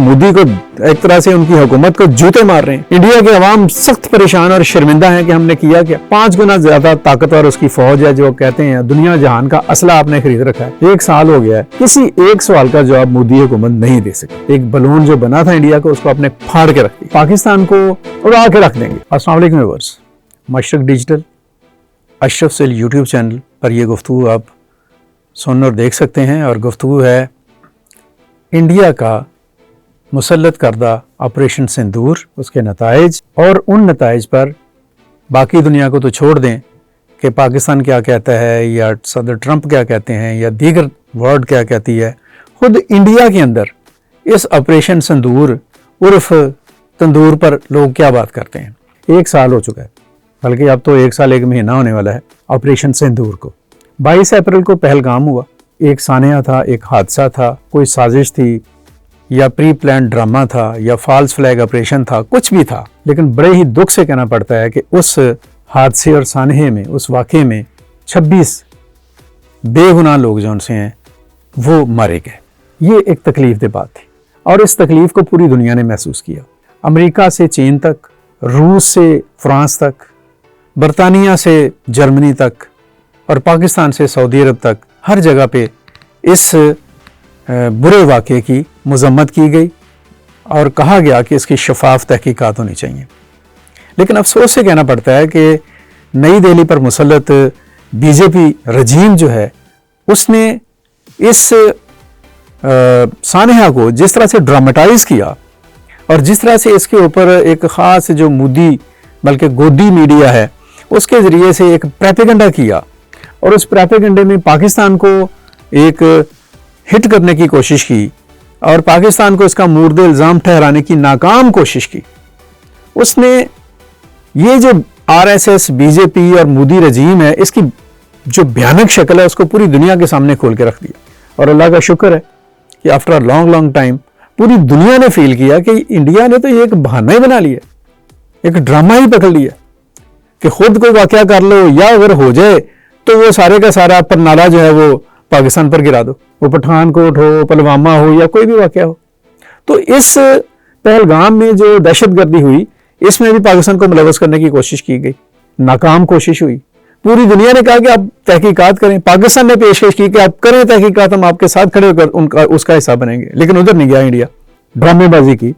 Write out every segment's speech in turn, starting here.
मोदी को एक तरह से उनकी हुकूमत को जूते मार रहे हैं। इंडिया के अवाम सख्त परेशान और शर्मिंदा हैं कि हमने किया क्या। 5 गुना ज्यादा ताकतवर उसकी फौज है, जो कहते हैं दुनिया जहान का असला आपने खरीद रखा है। 1 साल हो गया है, किसी एक सवाल का जवाब मोदी हुकूमत नहीं दे सकी। एक बलून जो बना था इंडिया को, उसको अपने फाड़ के रख दिया, पाकिस्तान को उड़ा के रख देंगे। अस्सलाम वालेकुम व्यूअर्स, मशरक डिजिटल अशरफ सेल यूट्यूब चैनल पर यह गुफ्तगू आप सुन और देख सकते हैं। और गुफ्तगू है इंडिया का मुसल्लत करदा ऑपरेशन सिंदूर, उसके नताइज और उन नताइज पर बाकी दुनिया को तो छोड़ दें कि पाकिस्तान क्या कहता है या सदर ट्रंप क्या कहते हैं या दीगर वर्ल्ड क्या कहती है, खुद इंडिया के अंदर इस ऑपरेशन सिंदूर उर्फ तंदूर पर लोग क्या बात करते हैं। 1 साल हो चुका है, बल्कि अब तो 1 साल 1 महीना होने वाला है ऑपरेशन सिंदूर को। 22 अप्रैल को पहलगाम हुआ, एक सानिया था, एक हादसा था, कोई साजिश थी या प्री प्लान ड्रामा था या फॉल्स फ्लैग ऑपरेशन था, कुछ भी था, लेकिन बड़े ही दुख से कहना पड़ता है कि उस हादसे और सानहे में, उस वाक़े में 26 बेगुनाह लोग जो उनसे हैं वो मारे गए। ये एक तकलीफ दे बात थी और इस तकलीफ को पूरी दुनिया ने महसूस किया। अमेरिका से चीन तक, रूस से फ्रांस तक, बरतानिया से जर्मनी तक और पाकिस्तान से सऊदी अरब तक, हर जगह पे इस बुरे वाक़े की मज़म्मत की गई और कहा गया कि इसकी शफाफ तहकीकात होनी चाहिए। लेकिन अफसोस से कहना पड़ता है कि नई दिल्ली पर मुसल्लत बीजेपी रजीम जो है, उसने इस सानहा को जिस तरह से ड्रामेटाइज किया और जिस तरह से इसके ऊपर एक ख़ास जो मोदी बल्कि गोदी मीडिया है उसके ज़रिए से एक प्रोपेगेंडा किया और उस प्रोपेगेंडे में पाकिस्तान को एक हिट करने की कोशिश की और पाकिस्तान को इसका मुर्द इल्ज़ाम ठहराने की नाकाम कोशिश की। उसने ये जो आरएसएस, बीजेपी और मोदी रजीम है, इसकी जो भयानक शक्ल है उसको पूरी दुनिया के सामने खोल के रख दिया। और अल्लाह का शुक्र है कि आफ्टर अ लॉन्ग टाइम पूरी दुनिया ने फील किया कि इंडिया ने तो ये एक बहाना ही बना लिया, एक ड्रामा ही पकड़ लिया कि खुद कोई वाक़या कर लो या अगर हो जाए तो वो सारे का सारा परनाला जो है वो पाकिस्तान पर गिरा दो, वो पठानकोट हो, पुलवामा हो या कोई भी वाक़या हो। तो इस पहलगाम में जो दहशतगर्दी हुई, इसमें भी पाकिस्तान को मुलव्वस करने की कोशिश की गई, नाकाम कोशिश हुई। पूरी दुनिया ने कहा कि आप तहकीकात करें, पाकिस्तान ने पेशकश की कि आप करें तहकीकात, हम आपके साथ खड़े होकर उनका उसका हिस्सा बनेंगे। लेकिन उधर नहीं गया इंडिया, ड्रामेबाजी की,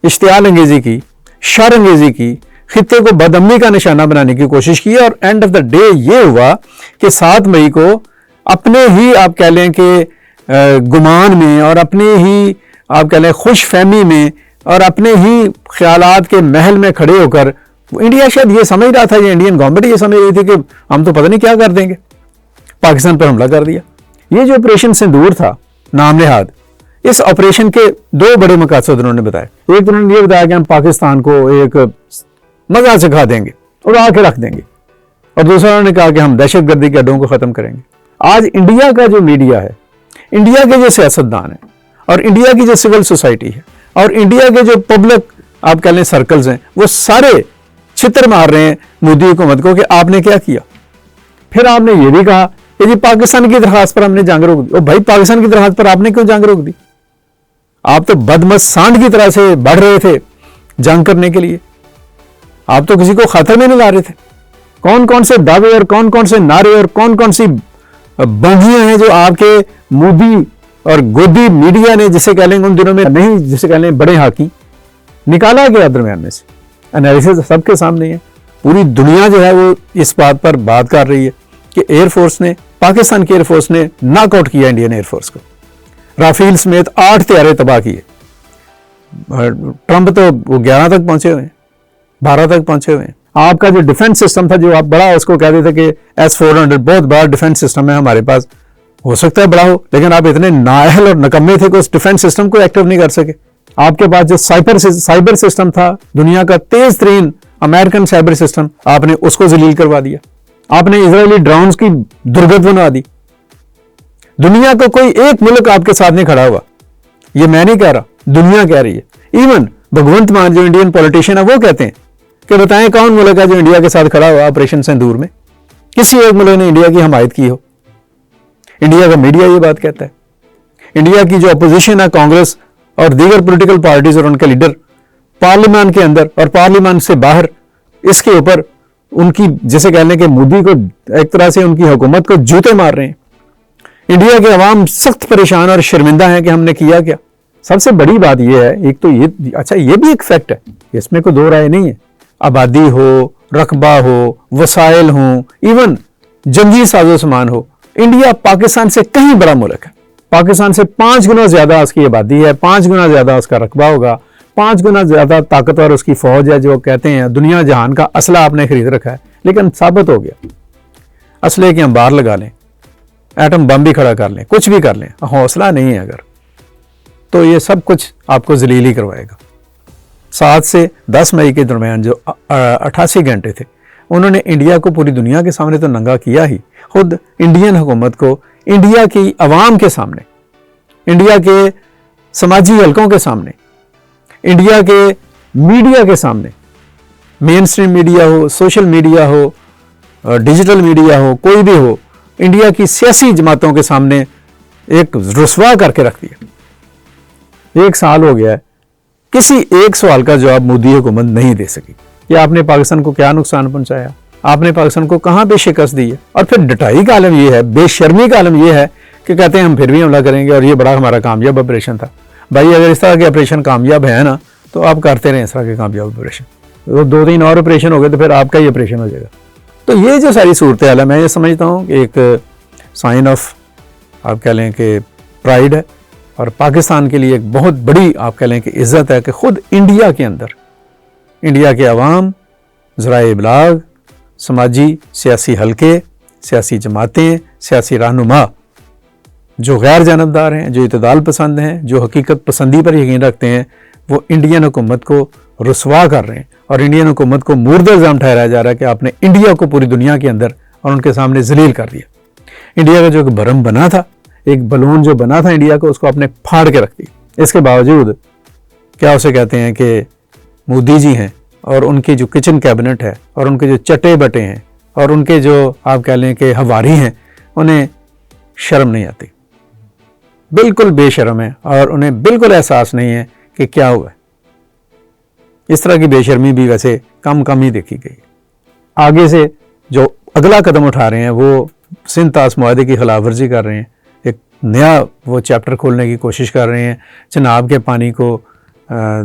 इश्तियाल अंगेजी की, शर अंगेजी की, खित्ते को बदअमनी का निशाना बनाने की कोशिश की और एंड ऑफ द डे ये हुआ कि 7 मई को अपने ही आप कह लें कि गुमान में और अपने ही आप कह लें खुश फहमी में और अपने ही ख्यालात के महल में खड़े होकर इंडिया शायद ये समझ रहा था, ये इंडियन गवर्नमेंट ये समझ रही थी कि हम तो पता नहीं क्या कर देंगे, पाकिस्तान पर हमला कर दिया। ये जो ऑपरेशन सिंदूर था नाम नेहाद, इस ऑपरेशन के 2 बड़े मकसद उन्होंने बताए। एक तो उन्होंने ये बताया कि हम पाकिस्तान को एक मजा सिखा देंगे, उड़ा के रख देंगे, और दूसरा उन्होंने कहा कि हम दहशतगर्दी के अड्डों को खत्म करेंगे। आज इंडिया का जो मीडिया है, इंडिया के जो सियासतदान है और इंडिया की जो सिविल सोसाइटी है और इंडिया के जो पब्लिक आप कह लें सर्कल्स हैं, वो सारे छितर मार रहे हैं मोदी हुकूमत को कि आपने क्या किया। फिर आपने ये भी कहा कि जी पाकिस्तान की दरखास्त पर हमने जंग रोक दी। और भाई पाकिस्तान की दरखास्त पर आपने क्यों जंग रोक दी? आप तो बदमस्त सांड की तरह से बढ़ रहे थे जंग करने के लिए, आप तो किसी को खतरे में नहीं ला रहे थे। कौन कौन से दावे और कौन कौन से नारे और कौन कौन सी बंगियां हैं जो आपके मोदी और गोदी मीडिया ने, जिसे कह लेंगे उन दिनों में नहीं, जिसे कह लें बड़े हाकी, निकाला गया दरमियान में से। एनालिसिस सबके सामने है, पूरी दुनिया जो है वो इस बात पर बात कर रही है कि एयरफोर्स ने, पाकिस्तान की एयरफोर्स ने नॉकआउट किया इंडियन एयरफोर्स को, राफेल समेत 8 तैयारे तबाह किए। ट्रंप तो वो 11 तक पहुंचे हुए हैं, 12 तक पहुंचे हुए हैं। आपका जो डिफेंस सिस्टम था, जो आप बड़ा उसको कहते थे कि S-400 बहुत बड़ा डिफेंस सिस्टम है हमारे पास, हो सकता है बड़ा हो, लेकिन आप इतने नाअहल और नकम्मे थे कि उस डिफेंस सिस्टम को एक्टिव नहीं कर सके। आपके पास जो साइबर सिस्टम था, दुनिया का तेज तरीन अमेरिकन साइबर सिस्टम, आपने उसको जलील करवा दिया। आपने इजरायली ड्रोन्स की दुर्गत बना दी। दुनिया का कोई एक मुल्क आपके साथ नहीं खड़ा हुआ, ये मैं नहीं कह रहा, दुनिया कह रही है। इवन भगवंत मान जो इंडियन पॉलिटिशियन है वो कहते हैं कि बताएं कौन मुल्क है जो इंडिया के साथ खड़ा हुआ ऑपरेशन सिंदूर में। किसी एक मुल्क ने इंडिया की हमायत की हो। इंडिया का मीडिया ये बात कहता है, इंडिया की जो अपोजिशन है कांग्रेस اور دیگر پولیٹیکل پارٹیز اور ان کے لیڈر پارلیمان کے اندر اور پارلیمان سے باہر اس کے اوپر ان کی جیسے کہہ لیں کہ مودی کو ایک طرح سے ان کی حکومت کو جوتے مار رہے ہیں. انڈیا کے عوام سخت پریشان اور شرمندہ ہیں کہ ہم نے کیا کیا. سب سے بڑی بات یہ ہے ایک تو یہ اچھا یہ بھی ایک فیکٹ ہے, اس میں کوئی دو رائے نہیں ہے, آبادی ہو, رقبہ ہو, وسائل ہوں, ایون جنگی ساز و سامان ہو, انڈیا پاکستان سے کہیں بڑا ملک ہے. پاکستان سے 5 گنا زیادہ اس کی آبادی ہے, 5 گنا زیادہ اس کا رقبہ ہوگا, 5 گنا زیادہ طاقتور اس کی فوج ہے. جو کہتے ہیں دنیا جہان کا اسلحہ آپ نے خرید رکھا ہے, لیکن ثابت ہو گیا اسلحے کے انبار لگا لیں, ایٹم بم بھی کھڑا کر لیں, کچھ بھی کر لیں, حوصلہ نہیں ہے اگر تو یہ سب کچھ آپ کو ذلیل ہی کروائے گا. 7 سے 10 مئی کے درمیان جو 88 گھنٹے تھے انہوں نے انڈیا کو پوری دنیا کے سامنے تو ننگا کیا ہی, خود انڈین حکومت کو انڈیا کی عوام کے سامنے, انڈیا کے سماجی حلقوں کے سامنے, انڈیا کے میڈیا کے سامنے, مین اسٹریم میڈیا ہو, سوشل میڈیا ہو, ڈیجیٹل میڈیا ہو, کوئی بھی ہو, انڈیا کی سیاسی جماعتوں کے سامنے ایک رسوا کر کے رکھ دیا. 1 سال ہو گیا ہے, کسی ایک سوال کا جواب مودی حکومت نہیں دے سکی کہ آپ نے پاکستان کو کیا نقصان پہنچایا, آپ نے پاکستان کو کہاں پہ شکست دی ہے. اور پھر ڈٹائی کا عالم یہ ہے, بے شرمی کا عالم یہ ہے کہ کہتے ہیں ہم پھر بھی حملہ کریں گے اور یہ بڑا ہمارا کامیاب آپریشن تھا. بھائی اگر اس طرح کے آپریشن کامیاب ہے نا تو آپ کرتے رہیں اس طرح کے کامیاب آپریشن, 2-3 اور آپریشن ہو گئے تو پھر آپ کا ہی آپریشن ہو جائے گا. تو یہ جو ساری صورتحال ہے میں یہ سمجھتا ہوں کہ ایک سائن آف آپ کہہ لیں کہ پرائیڈ ہے, اور پاکستان کے لیے ایک بہت بڑی آپ کہہ لیں کہ عزت ہے کہ خود انڈیا کے اندر انڈیا کے عوام, ذرائع ابلاغ, سماجی سیاسی حلقے, سیاسی جماعتیں, سیاسی رہنما جو غیر جانبدار ہیں, جو اعتدال پسند ہیں, جو حقیقت پسندی پر یقین رکھتے ہیں, وہ انڈین حکومت کو رسوا کر رہے ہیں اور انڈین حکومت کو مورد الزام ٹھہرایا جا رہا ہے کہ آپ نے انڈیا کو پوری دنیا کے اندر اور ان کے سامنے ذلیل کر دیا. انڈیا کا جو ایک بھرم بنا تھا, ایک بلون جو بنا تھا انڈیا کو, اس کو آپ نے پھاڑ کے رکھ دی. اس کے باوجود کیا اسے کہتے ہیں کہ مودی جی ہیں اور ان کی جو کچن کیبنٹ ہے اور ان کے جو چٹے بٹے ہیں اور ان کے جو آپ کہہ لیں کہ ہواری ہیں, انہیں شرم نہیں آتی, بالکل بے شرم ہے اور انہیں بالکل احساس نہیں ہے کہ کیا ہوا ہے. اس طرح کی بے شرمی بھی ویسے کم ہی دیکھی گئی. آگے سے جو اگلا قدم اٹھا رہے ہیں وہ سندھ طاس معاہدے کی خلاف ورزی کر رہے ہیں, ایک نیا وہ چیپٹر کھولنے کی کوشش کر رہے ہیں, چناب کے پانی کو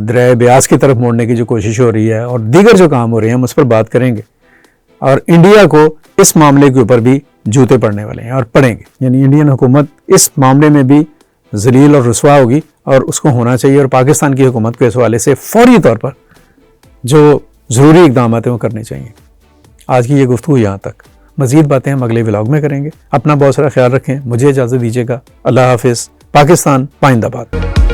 دریائے بیاس کی طرف موڑنے کی جو کوشش ہو رہی ہے, اور دیگر جو کام ہو رہے ہیں ہم اس پر بات کریں گے. اور انڈیا کو اس معاملے کے اوپر بھی جوتے پڑنے والے ہیں اور پڑیں گے, یعنی انڈین حکومت اس معاملے میں بھی ذلیل اور رسوا ہوگی اور اس کو ہونا چاہیے, اور پاکستان کی حکومت کو اس حوالے سے فوری طور پر جو ضروری اقدامات ہیں وہ کرنے چاہیے. آج کی یہ گفتگو یہاں تک, مزید باتیں ہم اگلے ولاگ میں کریں گے. اپنا بہت سارا خیال رکھیں, مجھے اجازت دیجیے گا. اللہ حافظ. پاکستان پائندہ باد.